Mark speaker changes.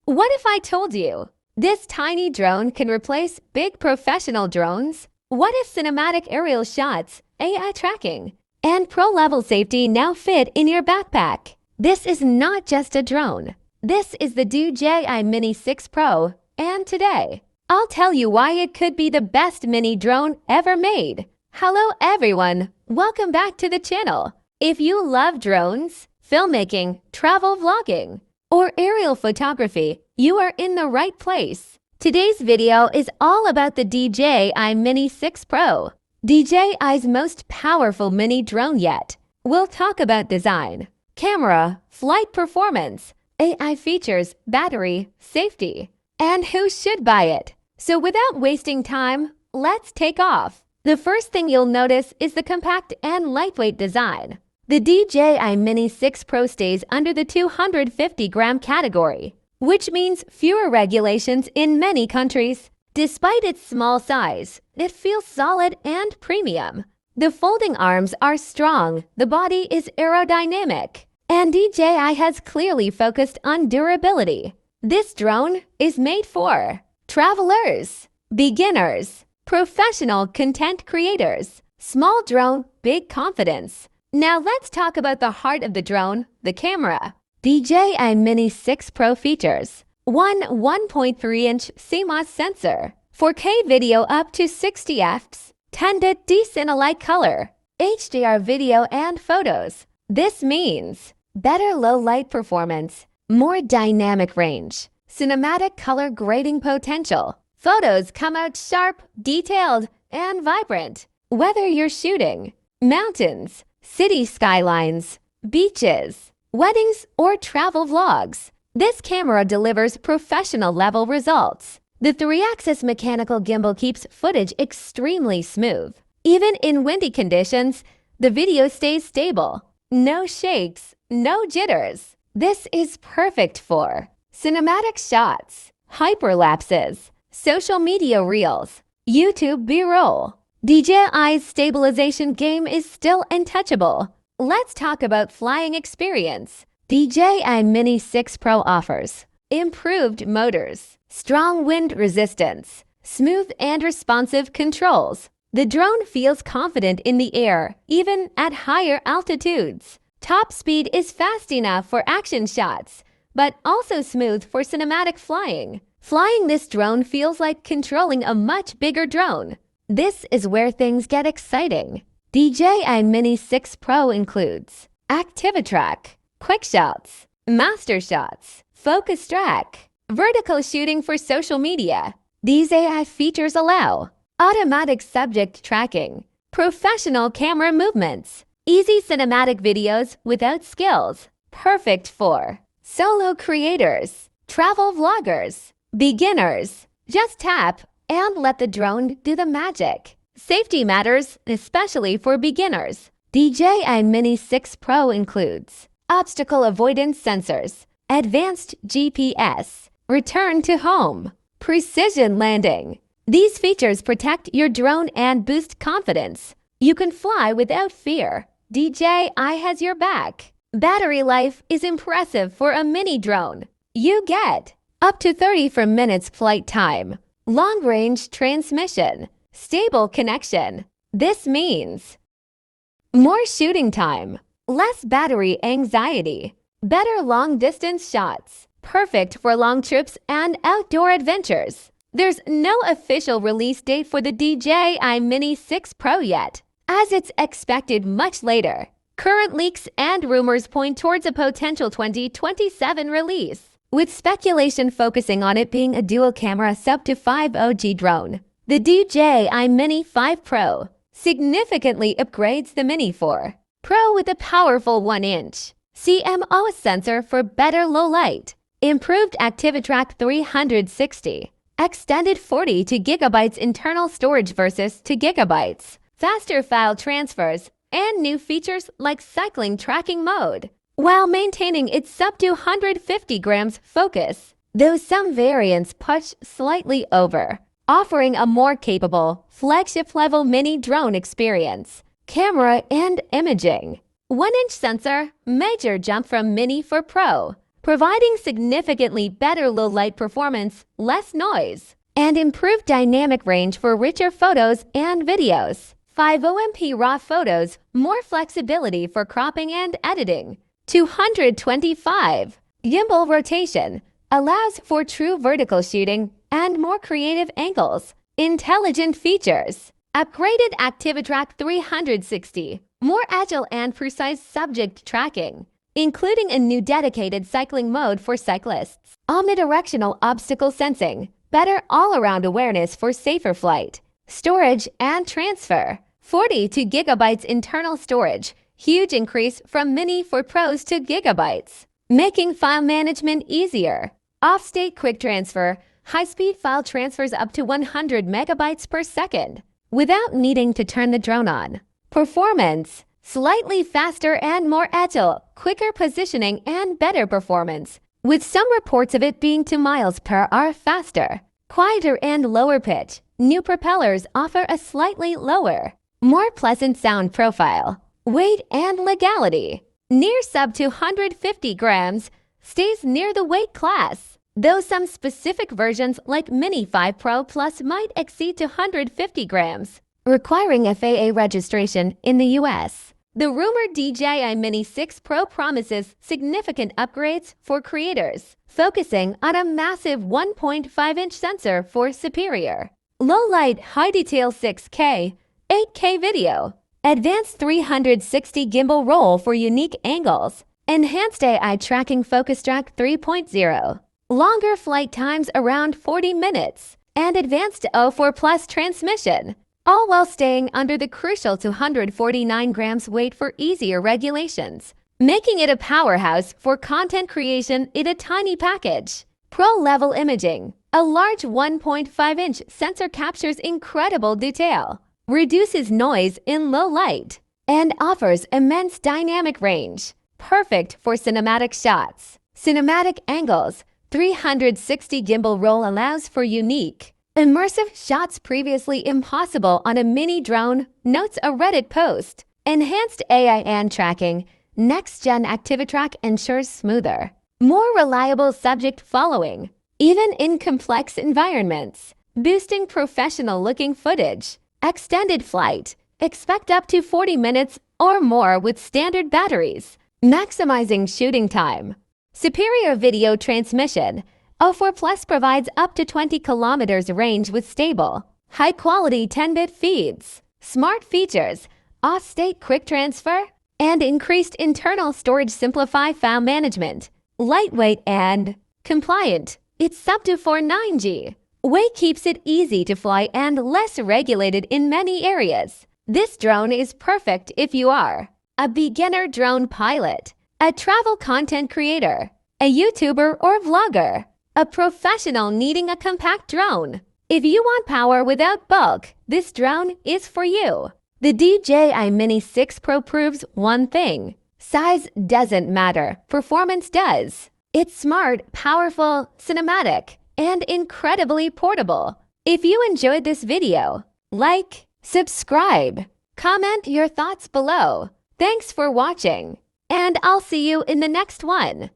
Speaker 1: What if I told you this tiny drone can replace big professional drones? What if cinematic aerial shots, AI tracking, and pro-level safety now fit in your backpack? This is not just a drone. This is the DJI Mini 6 Pro, and today, I'll tell you why it could be the best mini drone ever made. Hello everyone, welcome back to the channel. If you love drones, filmmaking, travel vlogging, or aerial photography, you are in the right place. Today's video is all about the DJI Mini 6 Pro, DJI's most powerful mini drone yet. We'll talk about design, camera, flight performance, AI features, battery, safety, and who should buy it. So without wasting time, let's take off. The first thing you'll notice is the compact and lightweight design. The DJI Mini 6 Pro stays under the 250-gram category, which means fewer regulations in many countries. Despite its small size, it feels solid and premium. The folding arms are strong, the body is aerodynamic, and DJI has clearly focused on durability. This drone is made for travelers, beginners, professional content creators. Small drone, big confidence. Now let's talk about the heart of the drone, the camera. DJI Mini 6 Pro features one 1.3-inch CMOS sensor, 4K video up to 60 fps, 10 decent light color, HDR video and photos. This means better low light performance, more dynamic range, cinematic color grading potential. Photos come out sharp, detailed, and vibrant. Whether you're shooting mountains, city skylines, beaches, weddings, or travel vlogs, this camera delivers professional-level results. The 3-axis mechanical gimbal keeps footage extremely smooth. Even in windy conditions, the video stays stable. No shakes, no jitters. This is perfect for cinematic shots, hyperlapses, social media reels, YouTube B-roll. DJI's stabilization game is still untouchable. Let's talk about flying experience. DJI Mini 6 Pro offers improved motors, strong wind resistance, smooth and responsive controls. The drone feels confident in the air, even at higher altitudes. Top speed is fast enough for action shots, but also smooth for cinematic flying. Flying this drone feels like controlling a much bigger drone. This is where things get exciting. DJI Mini 6 Pro includes ActiviTrack, Quick Shots, Master Shots, Focus Track, vertical shooting for social media. These AI features allow automatic subject tracking, professional camera movements, easy cinematic videos without skills, perfect for solo creators, travel vloggers, beginners. Just tap and let the drone do the magic. Safety matters, especially for beginners. DJI Mini 6 Pro includes obstacle avoidance sensors, advanced GPS, return to home, precision landing. These features protect your drone and boost confidence. You can fly without fear. DJI has your back. Battery life is impressive for a mini drone. You get up to 34 minutes flight time, long-range transmission, stable connection. This means more shooting time, less battery anxiety, better long-distance shots, perfect for long trips and outdoor adventures. There's no official release date for the DJI Mini 6 Pro yet, as it's expected much later. Current leaks and rumors point towards a potential 2027 release, with speculation focusing on it being a dual-camera sub-to-5 OG drone. The DJI Mini 5 Pro significantly upgrades the Mini 4 Pro with a powerful 1-inch CMOS sensor for better low light, improved ActiviTrack 360, extended 42 GB internal storage versus 2 GB, faster file transfers, and new features like cycling tracking mode, while maintaining its sub-250 grams focus, though some variants push slightly over, offering a more capable, flagship-level mini drone experience. Camera and imaging. 1-inch sensor, major jump from Mini for Pro. providing significantly better low-light performance, less noise, and improved dynamic range for richer photos and videos. 500MP RAW photos, more flexibility for cropping and editing. 225. Gimbal rotation allows for true vertical shooting and more creative angles. Intelligent features. Upgraded ActiviTrack 360. More agile and precise subject tracking, including a new dedicated cycling mode for cyclists. Omnidirectional obstacle sensing. Better all-around awareness for safer flight. Storage and transfer. 42 gigabytes internal storage. Huge increase from Mini for Pros to gigabytes, making file management easier. Off-state quick transfer. High-speed file transfers up to 100 megabytes per second without needing to turn the drone on. Performance. Slightly faster and more agile, quicker positioning and better performance, with some reports of it being 2 miles per hour faster. Quieter and lower pitch. New propellers offer a slightly lower, more pleasant sound profile. Weight and legality. Near sub 250 grams, stays near the weight class, though some specific versions like Mini 5 Pro Plus might exceed 250 grams, requiring FAA registration in the US. The rumored DJI Mini 6 Pro promises significant upgrades for creators, focusing on a massive 1.5-inch sensor for superior low-light, high-detail 6K, 8K video, advanced 360 gimbal roll for unique angles, enhanced AI tracking focus track 3.0, longer flight times around 40 minutes, and advanced O4 Plus transmission, all while staying under the crucial 249 grams weight for easier regulations, making it a powerhouse for content creation in a tiny package. Pro-level imaging. A large 1.5-inch sensor captures incredible detail, reduces noise in low light, and offers immense dynamic range, perfect for cinematic shots. Cinematic angles. 360 gimbal roll allows for unique, immersive shots previously impossible on a mini drone, notes a Reddit post. Enhanced AI and tracking. Next-gen ActiviTrack ensures smoother, more reliable subject following, even in complex environments, boosting professional-looking footage. Extended flight. Expect up to 40 minutes or more with standard batteries, maximizing shooting time. Superior video transmission. O4 Plus provides up to 20 kilometers range with stable, high-quality 10-bit feeds. Smart features. Off-state quick transfer and increased internal storage simplify file management. Lightweight and compliant. It's sub 249G. Weight keeps it easy to fly and less regulated in many areas. This drone is perfect if you are a beginner drone pilot, a travel content creator, a YouTuber or vlogger, a professional needing a compact drone. If you want power without bulk, this drone is for you. The DJI Mini 6 Pro proves one thing: size doesn't matter, performance does. It's smart, powerful, cinematic, and incredibly portable. If you enjoyed this video, like, subscribe, comment your thoughts below. Thanks for watching, and I'll see you in the next one.